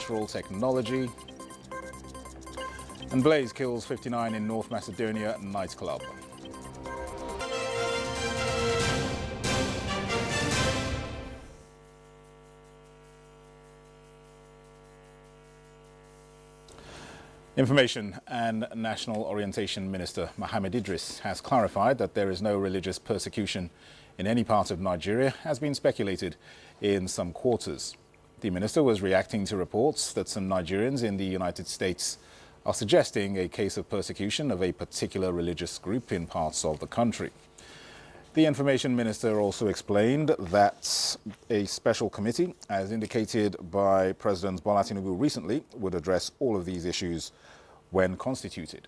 natural technology. And blaze kills 59 in North Macedonia nightclub. Information and National Orientation Minister Mohammed Idris has clarified that there is no religious persecution in any part of Nigeria, as been speculated in some quarters. The minister was reacting to reports that some Nigerians in the United States are suggesting a case of persecution of a particular religious group in parts of the country. The Information Minister also explained that a special committee, as indicated by President Bola Tinubu recently, would address all of these issues when constituted.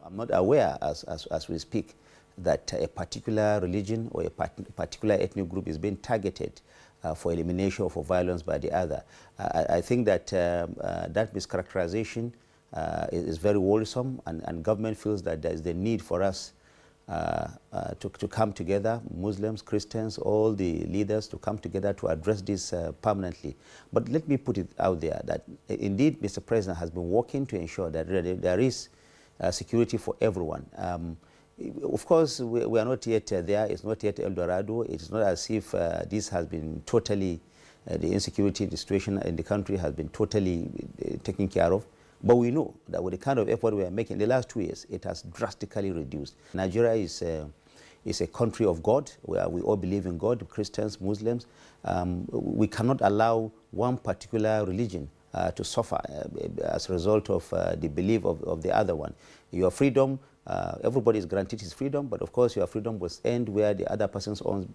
I'm not aware, as we speak, that a particular religion or a particular ethnic group is being targeted for elimination or for violence by the other. I think that that mischaracterization is very worrisome, and government feels that there is the need for us to come together, Muslims, Christians, all the leaders to come together to address this permanently. But let me put it out there that indeed Mr. President has been working to ensure that there is security for everyone. Of course, we are not yet there. It's not yet El Dorado. It's not as if this has been totally, the insecurity situation in the country has been totally taken care of. But we know that with the kind of effort we are making in the last 2 years, it has drastically reduced. Nigeria is a country of God, where we all believe in God, Christians, Muslims. We cannot allow one particular religion to suffer as a result of the belief of the other one. Your freedom, everybody is granted his freedom, but of course your freedom will end where the other person's own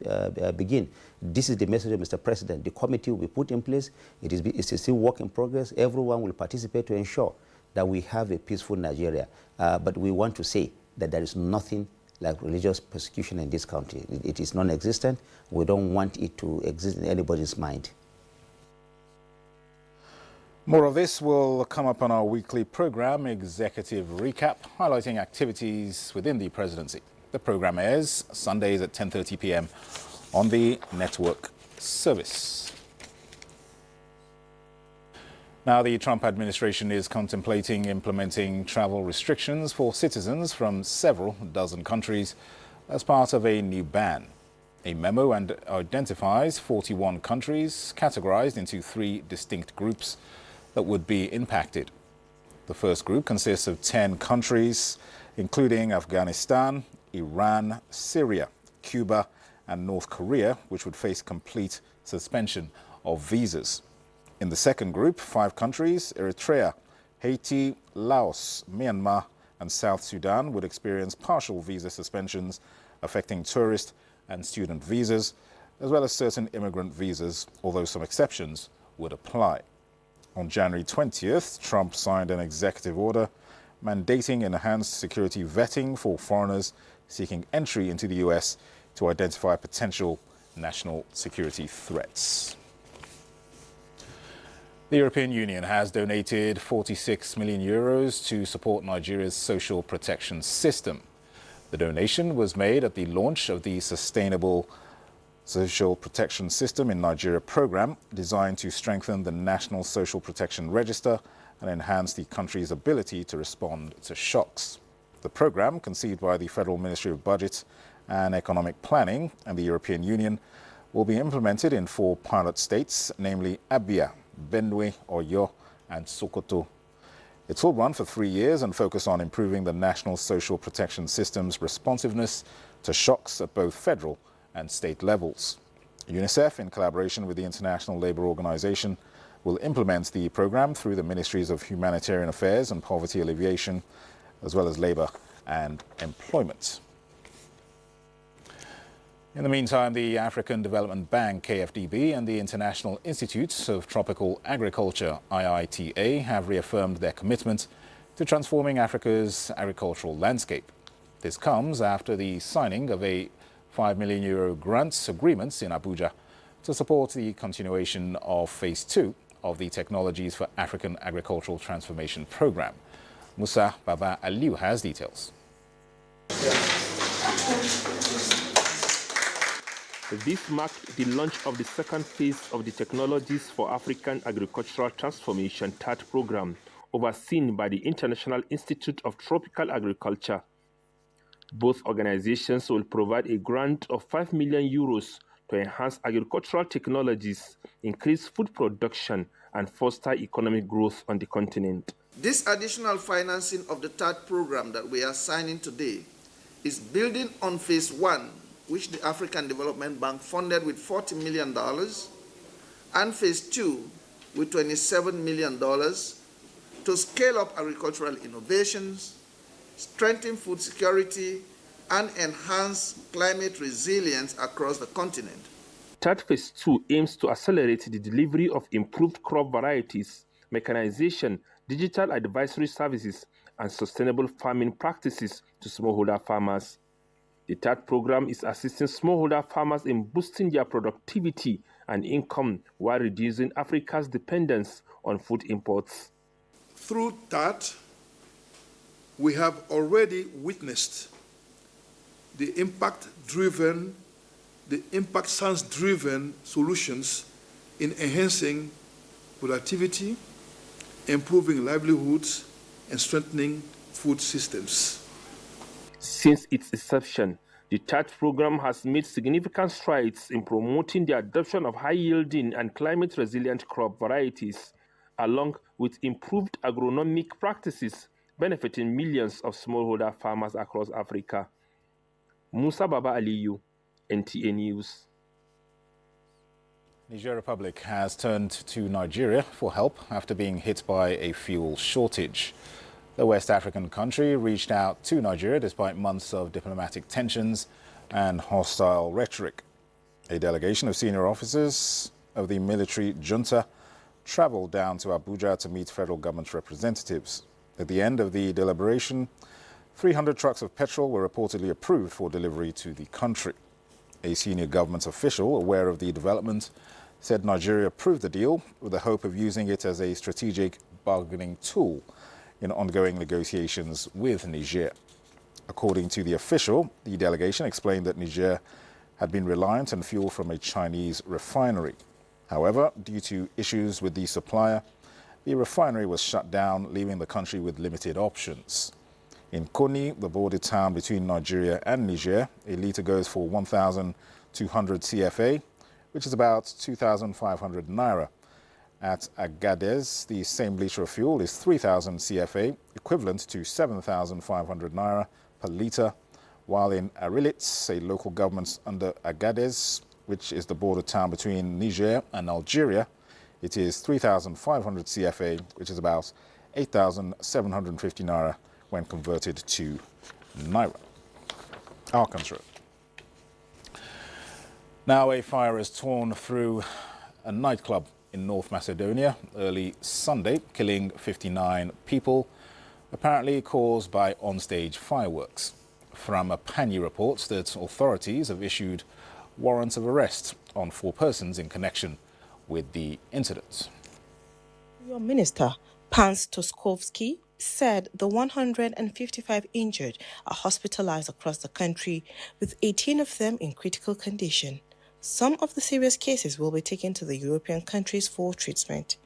begin. This is the message of Mr. President. The committee will be put in place. It's still work in progress. Everyone will participate to ensure that we have a peaceful Nigeria. But we want to say that there is nothing like religious persecution in this country. It is non-existent. We don't want it to exist in anybody's mind. More of this will come up on our weekly program, Executive Recap, highlighting activities within the presidency. The program airs Sundays at 10:30 p.m. on the network service. Now, the Trump administration is contemplating implementing travel restrictions for citizens from several dozen countries as part of a new ban. A memo identifies 41 countries categorized into 3 distinct groups that would be impacted. The first group consists of 10 countries, including Afghanistan, Iran, Syria, Cuba, and North Korea, which would face complete suspension of visas. In the second group, 5 countries, Eritrea, Haiti, Laos, Myanmar, and South Sudan, would experience partial visa suspensions affecting tourist and student visas, as well as certain immigrant visas, although some exceptions would apply. On January 20th, Trump signed an executive order mandating enhanced security vetting for foreigners seeking entry into the U.S. to identify potential national security threats. The European Union has donated 46 million euros to support Nigeria's social protection system. The donation was made at the launch of the Sustainable Social Protection System in Nigeria Programme, designed to strengthen the National Social Protection Register and enhance the country's ability to respond to shocks. The programme, conceived by the Federal Ministry of Budget and Economic Planning and the European Union, will be implemented in 4 pilot states, namely Abia, Benue, Oyo, and Sokoto. It will run for 3 years and focus on improving the National Social Protection System's responsiveness to shocks at both federal and state levels. UNICEF, in collaboration with the International Labour Organization, will implement the program through the Ministries of Humanitarian Affairs and Poverty Alleviation, as well as Labour and Employment. In the meantime, the African Development Bank, KFDB, and the International Institute of Tropical Agriculture, IITA, have reaffirmed their commitment to transforming Africa's agricultural landscape. This comes after the signing of a €5 million grants agreements in Abuja to support the continuation of Phase 2 of the Technologies for African Agricultural Transformation Programme. Musa Baba Aliu has details. This marked the launch of the second phase of the Technologies for African Agricultural Transformation TAT program, overseen by the International Institute of Tropical Agriculture. Both organizations will provide a grant of €5 million to enhance agricultural technologies, increase food production, and foster economic growth on the continent. This additional financing of the TAT program that we are signing today is building on phase 1, which the African Development Bank funded with $40 million, and phase 2 with $27 million to scale up agricultural innovations, strengthen food security, and enhance climate resilience across the continent. TAT Phase 2 aims to accelerate the delivery of improved crop varieties, mechanization, digital advisory services, and sustainable farming practices to smallholder farmers. The TAT program is assisting smallholder farmers in boosting their productivity and income while reducing Africa's dependence on food imports. Through TAT, we have already witnessed the impact science-driven solutions in enhancing productivity, improving livelihoods, and strengthening food systems. Since its inception, the TAT program has made significant strides in promoting the adoption of high-yielding and climate-resilient crop varieties, along with improved agronomic practices benefiting millions of smallholder farmers across Africa. Musa Baba Aliyu, NTA News. Niger Republic has turned to Nigeria for help after being hit by a fuel shortage. The West African country reached out to Nigeria despite months of diplomatic tensions and hostile rhetoric. A delegation of senior officers of the military junta traveled down to Abuja to meet federal government representatives. At the end of the deliberation, 300 trucks of petrol were reportedly approved for delivery to the country. A senior government official aware of the development said Nigeria approved the deal with the hope of using it as a strategic bargaining tool in ongoing negotiations with Niger. According to the official, the delegation explained that Niger had been reliant on fuel from a Chinese refinery. However, due to issues with the supplier, the refinery was shut down, leaving the country with limited options. In Koni, the border town between Nigeria and Niger, a litre goes for 1,200 CFA, which is about 2,500 naira. At Agadez, the same litre of fuel is 3,000 CFA, equivalent to 7,500 naira per litre, while in Arilits, a local government under Agadez, which is the border town between Niger and Algeria, it is 3,500 CFA, which is about 8,750 naira when converted to naira. Our country. Now a fire has torn through a nightclub in North Macedonia early Sunday, killing 59 people, apparently caused by onstage fireworks. Frapani reports that authorities have issued warrants of arrest on 4 persons in connection with the incident. Your minister, Pan Stoskovsky, said the 155 injured are hospitalized across the country, with 18 of them in critical condition. Some of the serious cases will be taken to the European countries for treatment.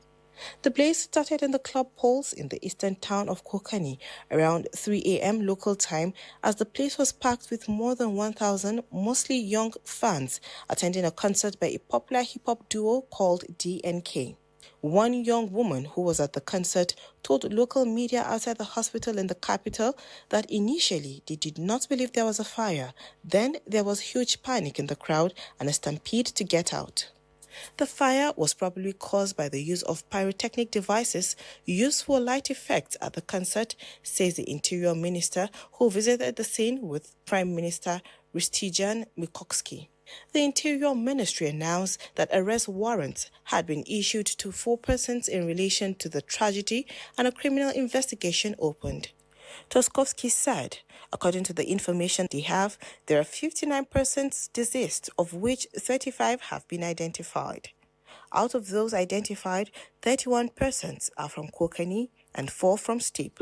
The blaze started in the club Pulse in the eastern town of Kokani around 3 a.m. local time, as the place was packed with more than 1,000 mostly young fans attending a concert by a popular hip-hop duo called DNK. One young woman who was at the concert told local media outside the hospital in the capital that initially they did not believe there was a fire. Then there was huge panic in the crowd and a stampede to get out. The fire was probably caused by the use of pyrotechnic devices used for light effects at the concert, says the Interior Minister, who visited the scene with Prime Minister Ristijan Mikoski. The Interior Ministry announced that arrest warrants had been issued to 4 persons in relation to the tragedy and a criminal investigation opened. Toskovsky said, according to the information they have, there are 59 persons deceased, of which 35 have been identified. Out of those identified, 31 persons are from Kokani and 4 from Steep.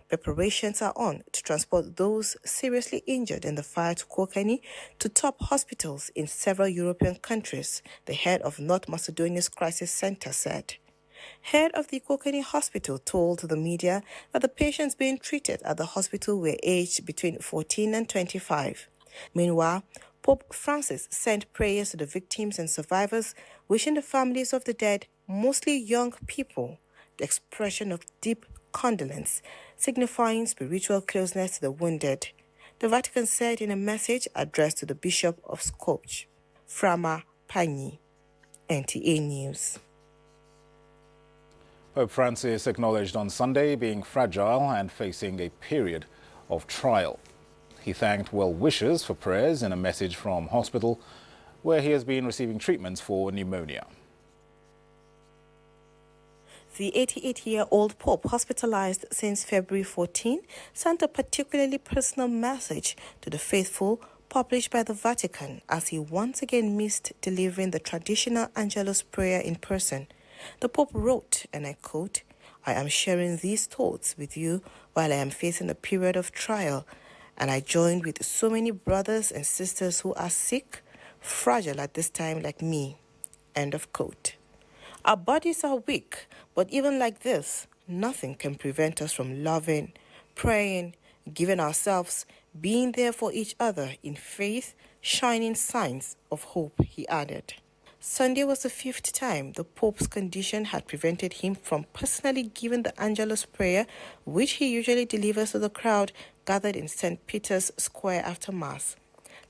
Preparations are on to transport those seriously injured in the fire to Kokani to top hospitals in several European countries, the head of North Macedonia's crisis center said. Head of the Kokani hospital told the media that the patients being treated at the hospital were aged between 14 and 25. Meanwhile, Pope Francis sent prayers to the victims and survivors, wishing the families of the dead, mostly young people, the expression of deep condolence, signifying spiritual closeness to the wounded. The Vatican said in a message addressed to the Bishop of Skopje. Frama Pani, NTA News. Pope Francis acknowledged on Sunday being fragile and facing a period of trial. He thanked well-wishers for prayers in a message from hospital, where he has been receiving treatments for pneumonia. The 88-year-old Pope, hospitalized since February 14, sent a particularly personal message to the faithful, published by the Vatican, as he once again missed delivering the traditional Angelus prayer in person. The Pope wrote, and I quote, "I am sharing these thoughts with you while I am facing a period of trial, and I join with so many brothers and sisters who are sick, fragile at this time like me." End of quote. Our bodies are weak, but even like this, nothing can prevent us from loving, praying, giving ourselves, being there for each other in faith, shining signs of hope, he added. Sunday was the 5th time the Pope's condition had prevented him from personally giving the Angelus prayer, which he usually delivers to the crowd gathered in St. Peter's Square after Mass.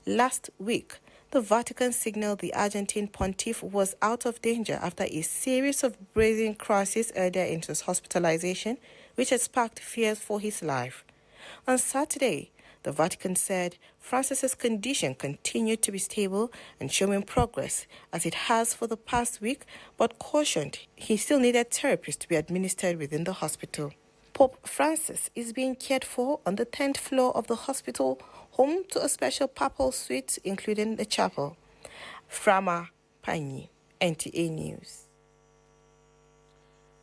Last week, the Vatican signaled the Argentine pontiff was out of danger after a series of breathing crises earlier into his hospitalization, which had sparked fears for his life. On Saturday, the Vatican said Francis's condition continued to be stable and showing progress, as it has for the past week, but cautioned he still needed therapies to be administered within the hospital. Pope Francis is being cared for on the 10th floor of the hospital, home to a special papal suite, including the chapel. Frama Pani, NTA News.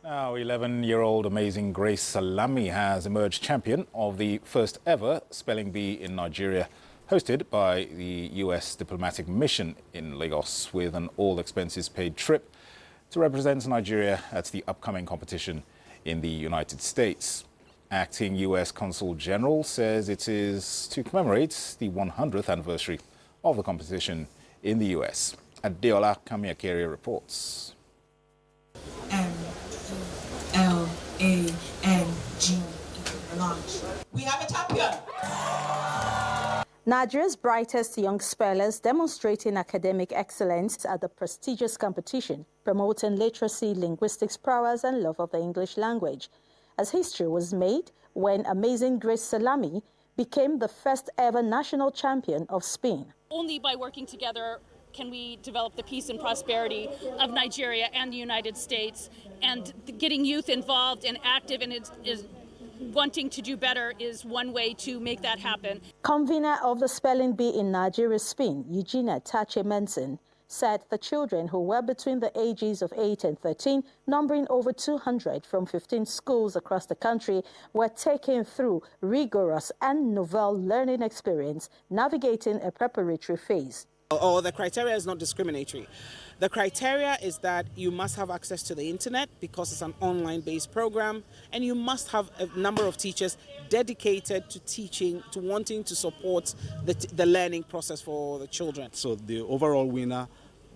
Now, 11-year-old Amazing Grace Salami has emerged champion of the first ever Spelling Bee in Nigeria, hosted by the U.S. diplomatic mission in Lagos, with an all-expenses-paid trip to represent Nigeria at the upcoming competition in the United States. Acting U.S. Consul General says it is to commemorate the 100th anniversary of the competition in the U.S. Adeola Kamiakere reports. M-L-A-N-G. We have a champion! Nigeria's brightest young spellers demonstrating academic excellence at the prestigious competition, promoting literacy, linguistics prowess, and love of the English language, as history was made when Amazing Grace Salami became the first ever national champion of Spain. Only by working together can we develop the peace and prosperity of Nigeria and the United States, and getting youth involved and active and is wanting to do better is one way to make that happen. Convener of the Spelling Bee in Nigeria, Spain, Eugenia Tache Menson, said the children, who were between the ages of 8 and 13, numbering over 200 from 15 schools across the country, were taken through rigorous and novel learning experience, navigating a preparatory phase. The criteria is not discriminatory. The criteria is that you must have access to the internet because it's an online-based program, and you must have a number of teachers dedicated to teaching, to wanting to support the learning process for the children. So the overall winner,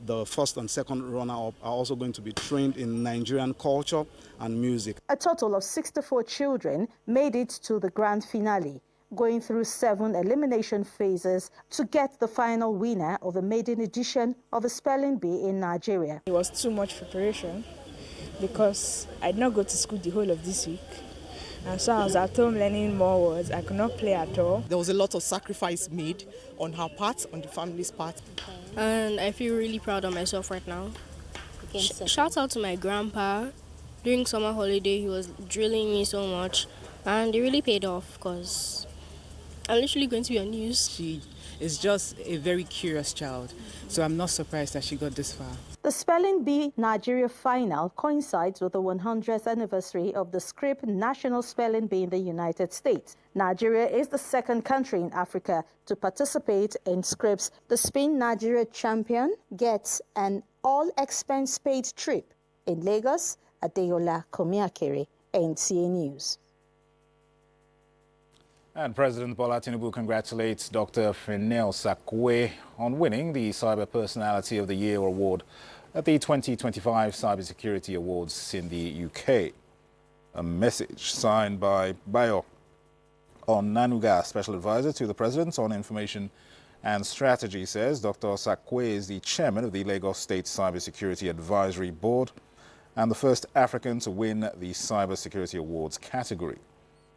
the first and second runner-up, are also going to be trained in Nigerian culture and music. A total of 64 children made it to the grand finale, going through 7 elimination phases to get the final winner of the maiden edition of the Spelling Bee in Nigeria. It was too much preparation because I did not go to school the whole of this week. And so I was at home learning more words. I could not play at all. There was a lot of sacrifice made on her part, on the family's part. And I feel really proud of myself right now. Shout out to my grandpa. During summer holiday, he was drilling me so much. And it really paid off because I'm literally going to be on news. She is just a very curious child. So I'm not surprised that she got this far. The Spelling Bee Nigeria final coincides with the 100th anniversary of the script National Spelling Bee in the United States. Nigeria is the second country in Africa to participate in scripts. The Spin Nigeria champion gets an all-expense-paid trip. In Lagos, Adeola Komiakere, NTA News. And President Bola Tinubu congratulates Dr. Fenel Sakwe on winning the Cyber Personality of the Year award at the 2025 Cybersecurity Awards in the UK. A message signed by Bayo Onanuga, Special Advisor to the President on Information and Strategy, says Dr. Sakwe is the chairman of the Lagos State Cybersecurity Advisory Board and the first African to win the Cybersecurity Awards category.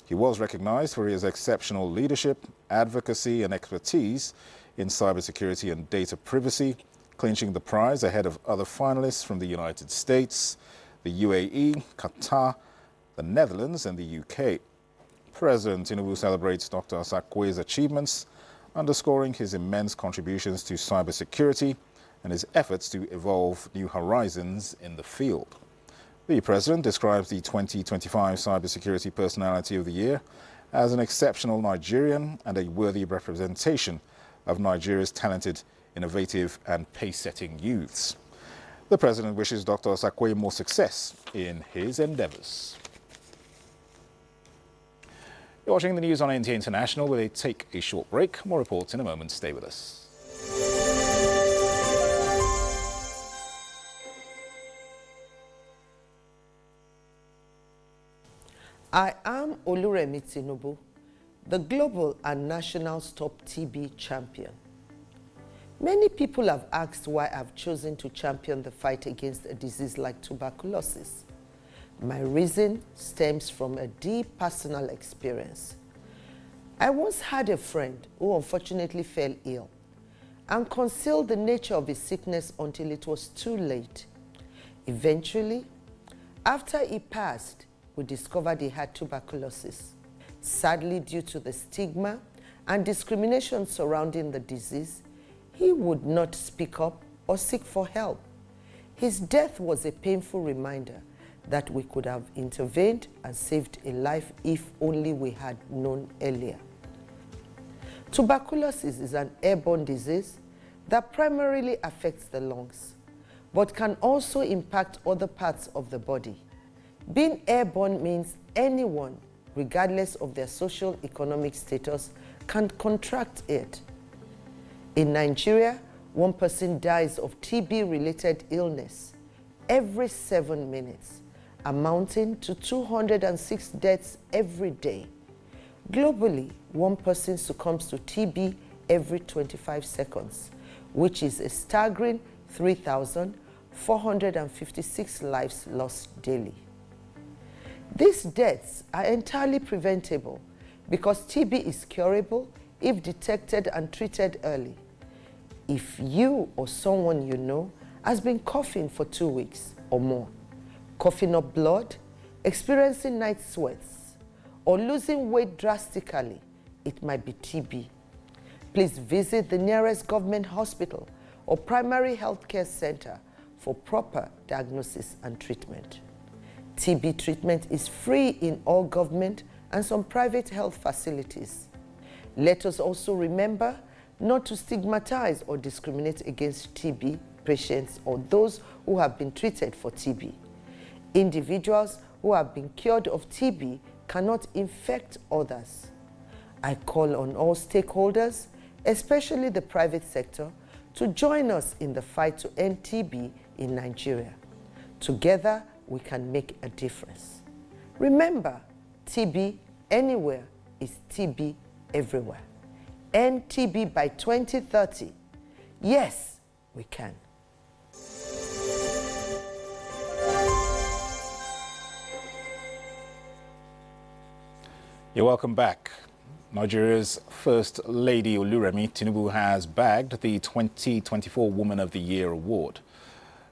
He was recognized for his exceptional leadership, advocacy and expertise in cybersecurity and data privacy, clinching the prize ahead of other finalists from the United States, the UAE, Qatar, the Netherlands and the UK. President Tinubu celebrates Dr. Sakwe's achievements, underscoring his immense contributions to cybersecurity and his efforts to evolve new horizons in the field. The President describes the 2025 Cybersecurity Personality of the Year as an exceptional Nigerian and a worthy representation of Nigeria's talented, innovative and pace-setting youths. The President wishes Dr. Sakwe more success in his endeavours. You're watching the news on NTA International. We'll take a short break. More reports in a moment. Stay with us. I am Oluremi Tinubu, the global and national Stop TB champion. Many people have asked why I've chosen to champion the fight against a disease like tuberculosis. My reason stems from a deep personal experience. I once had a friend who unfortunately fell ill and concealed the nature of his sickness until it was too late. Eventually, after he passed, we discovered he had tuberculosis. Sadly, due to the stigma and discrimination surrounding the disease, he would not speak up or seek for help. His death was a painful reminder that we could have intervened and saved a life if only we had known earlier. Tuberculosis is an airborne disease that primarily affects the lungs, but can also impact other parts of the body. Being airborne means anyone, regardless of their social economic status, can contract it. In Nigeria, one person dies of TB-related illness every 7 minutes, amounting to 206 deaths every day. Globally, one person succumbs to TB every 25 seconds, which is a staggering 3,456 lives lost daily. These deaths are entirely preventable because TB is curable if detected and treated early. If you or someone you know has been coughing for 2 weeks or more, coughing up blood, experiencing night sweats, or losing weight drastically, it might be TB. Please visit the nearest government hospital or primary healthcare center for proper diagnosis and treatment. TB treatment is free in all government and some private health facilities. Let us also remember not to stigmatize or discriminate against TB patients or those who have been treated for TB. Individuals who have been cured of TB cannot infect others. I call on all stakeholders, especially the private sector, to join us in the fight to end TB in Nigeria. Together, we can make a difference. Remember, TB anywhere is TB everywhere. End TB by 2030. Yes, we can. You're welcome back. Nigeria's First Lady Oluremi Tinubu has bagged the 2024 Woman of the Year award.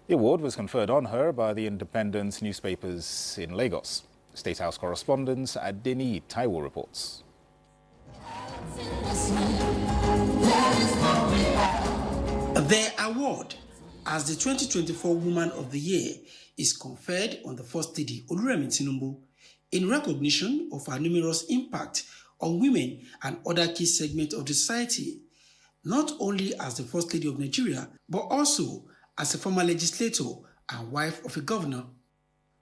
The award was conferred on her by the independent newspapers in Lagos. State House correspondent Adeni Taiwo reports. The award, as the 2024 Woman of the Year is conferred on the First Lady Oluremi Tinubu in recognition of her numerous impact on women and other key segments of the society, not only as the First Lady of Nigeria, but also as a former legislator and wife of a governor.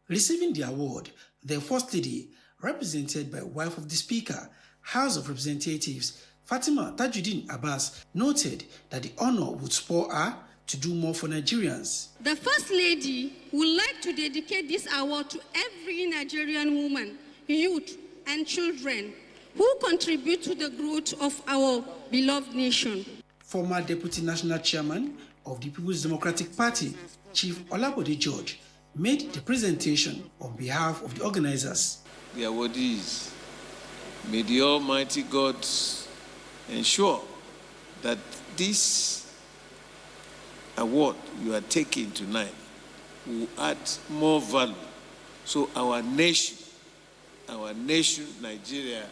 Receiving the award, the First Lady, represented by wife of the Speaker, House of Representatives, Fatima Tajuddin Abbas, noted that the honor would spur her to do more for Nigerians. The First Lady would like to dedicate this award to every Nigerian woman, youth, and children who contribute to the growth of our beloved nation. Former Deputy National Chairman of the People's Democratic Party, Chief Olabode George, made the presentation on behalf of the organizers. The awardees, may the Almighty God ensure that this award you are taking tonight will add more value so our nation, Nigeria,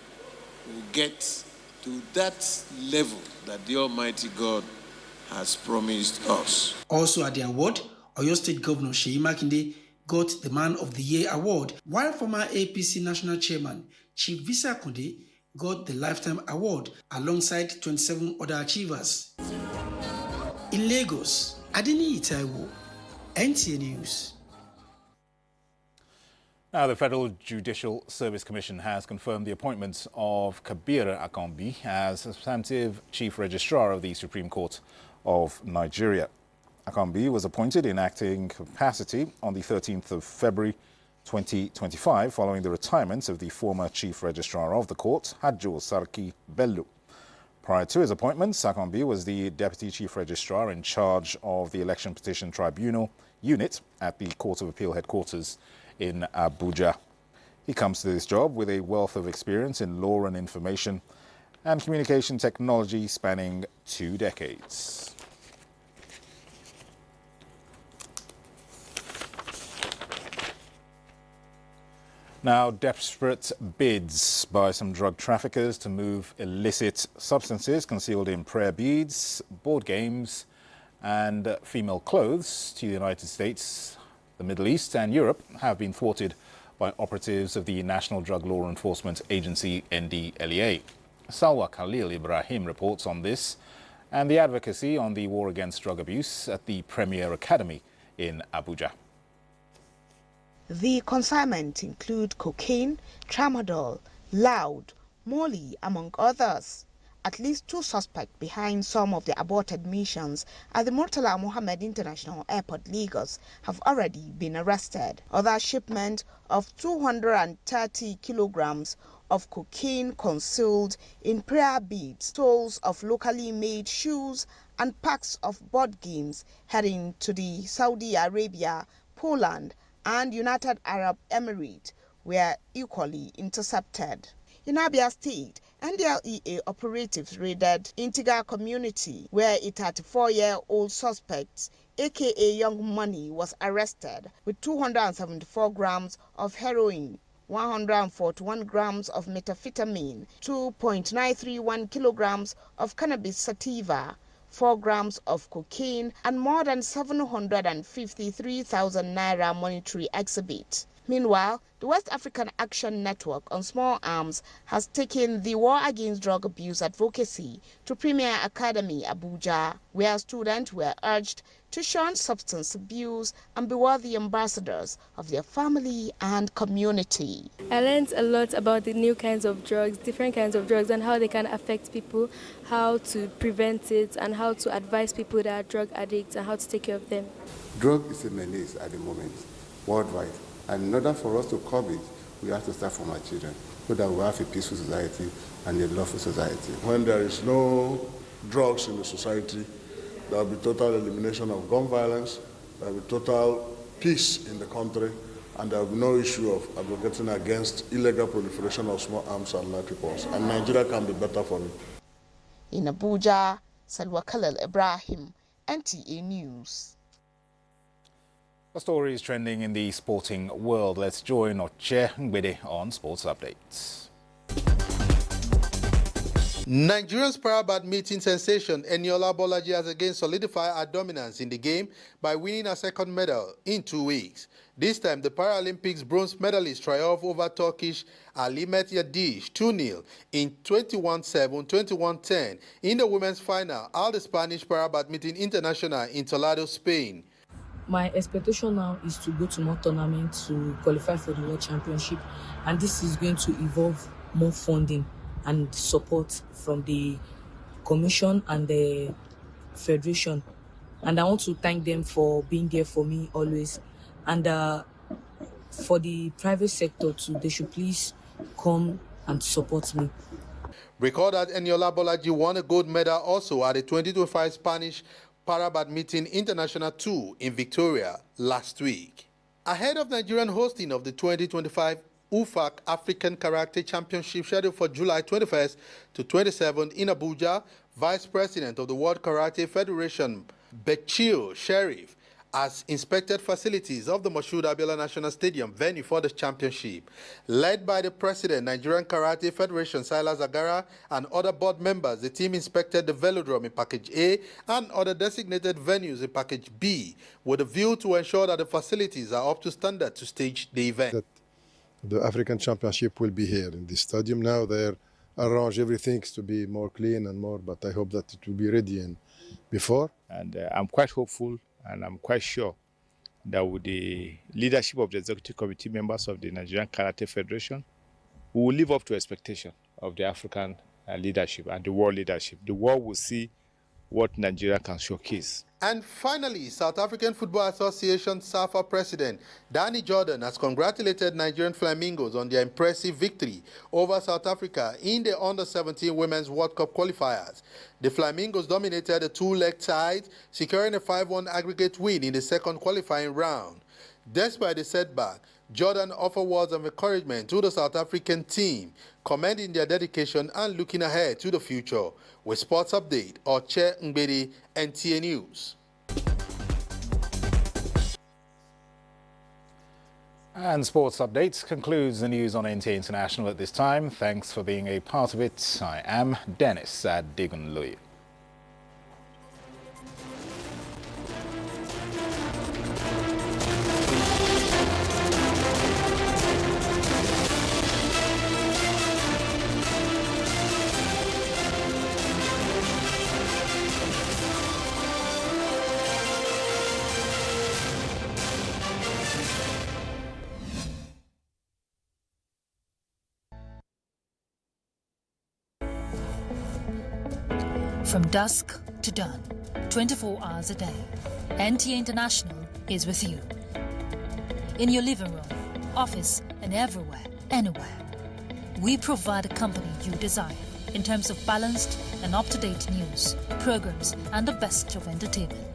will get to that level that the Almighty God has promised us. Also at the award, Oyo State Governor Seyi Makinde got the Man of the Year award, while former APC National Chairman Chief Visa Kunde got the Lifetime Award alongside 27 other achievers. In Lagos, Adini Itaiwo, NTA News. Now, the Federal Judicial Service Commission has confirmed the appointment of Kabir Akanbi as substantive Chief Registrar of the Supreme Court of Nigeria. Akanbi was appointed in acting capacity on the 13th of February 2025 following the retirement of the former Chief Registrar of the Court, Hadjo Sarki Bello. Prior to his appointment, Akanbi was the Deputy Chief Registrar in charge of the Election Petition Tribunal unit at the Court of Appeal headquarters in Abuja. He comes to this job with a wealth of experience in law and information and communication technology spanning 2 decades. Now, desperate bids by some drug traffickers to move illicit substances concealed in prayer beads, board games and female clothes to the United States, the Middle East and Europe have been thwarted by operatives of the National Drug Law Enforcement Agency, NDLEA. Salwa Khalil Ibrahim reports on this and the advocacy on the war against drug abuse at the Premier Academy in Abuja. The consignment include cocaine, tramadol, loud, molly, among others. At least 2 suspects behind some of the aborted missions at the Murtala Mohammed International Airport, Lagos, have already been arrested. Other shipment of 230 kilograms of cocaine concealed in prayer beads, soles of locally made shoes, and packs of board games heading to the Saudi Arabia, Poland, and United Arab Emirates were equally intercepted. In Abia State, NDLEA operatives raided Intiga community where a 34-year-old suspect, aka Young Money, was arrested with 274 grams of heroin, 141 grams of methamphetamine, 2.931 kilograms of cannabis sativa, 4 grams of cocaine, and more than 753,000 naira monetary exhibit. Meanwhile, the West African Action Network on Small Arms has taken the war against drug abuse advocacy to Premier Academy, Abuja, where students were urged to shun substance abuse and be worthy ambassadors of their family and community. I learned a lot about the new kinds of drugs, different kinds of drugs, and how they can affect people, how to prevent it, and how to advise people that are drug addicts and how to take care of them. Drug is a menace at the moment, worldwide. And in order for us to curb it, we have to start from our children, so that we have a peaceful society and a lawful society. When there is no drugs in the society, there will be total elimination of gun violence, there will be total peace in the country, and there will be no issue of advocating against illegal proliferation of small arms and light weapons. And Nigeria can be better for it. In Abuja, Salwa Khalil Ibrahim, NTA News. The story is trending in the sporting world. Let's join Oche Ngbede on Sports Updates. Nigeria's para-badminton sensation Eniola Bolaji has again solidified her dominance in the game by winning a second medal in 2 weeks. This time, the Paralympics bronze medalist triumphed over Turkish Alimet Yadish 2-0 in 21-7, 21-10 in the women's final at the Spanish Para-Badminton International in Toledo, Spain. My expectation now is to go to more tournaments to qualify for the World Championship, and this is going to involve more funding and support from the Commission and the Federation. And I want to thank them for being there for me always. And for the private sector too, they should please come and support me. Recall that Eniola Bolaji won a gold medal also at the 2025 Spanish Para-Badminton International Tour in Victoria last week. Ahead of Nigerian hosting of the 2025 UFAC African Karate Championship scheduled for July 21st to 27th in Abuja, Vice President of the World Karate Federation, Bechir Sherif, has inspected facilities of the Moshood Abiola National Stadium venue for the championship. Led by the President, Nigerian Karate Federation, Silas Agara, and other board members, the team inspected the velodrome in Package A and other designated venues in Package B, with a view to ensure that the facilities are up to standard to stage the event. The African Championship will be here in this stadium now. They're arrange everything to be more clean and more, but I hope that it will be ready and before. And I'm quite hopeful and I'm quite sure that with the leadership of the executive committee members of the Nigerian Karate Federation, we will live up to expectation of the African leadership and the world leadership. The world will see what Nigeria can showcase. And finally, South African Football Association SAFA President Danny Jordan has congratulated Nigerian Flamingos on their impressive victory over South Africa in the Under-17 Women's World Cup qualifiers. The Flamingos dominated a two-leg tie, securing a 5-1 aggregate win in the second qualifying round. Despite the setback, Jordan offered words of encouragement to the South African team, commending their dedication and looking ahead to the future. With Sports Update, Oche Ngbedi, NTA News. And Sports Updates concludes the news on NTA International at this time. Thanks for being a part of it. I am Dennis Adigunloye. From dusk to dawn, 24 hours a day, NTA International is with you. In your living room, office, and everywhere, anywhere. We provide the company you desire in terms of balanced and up-to-date news, programs, and the best of entertainment.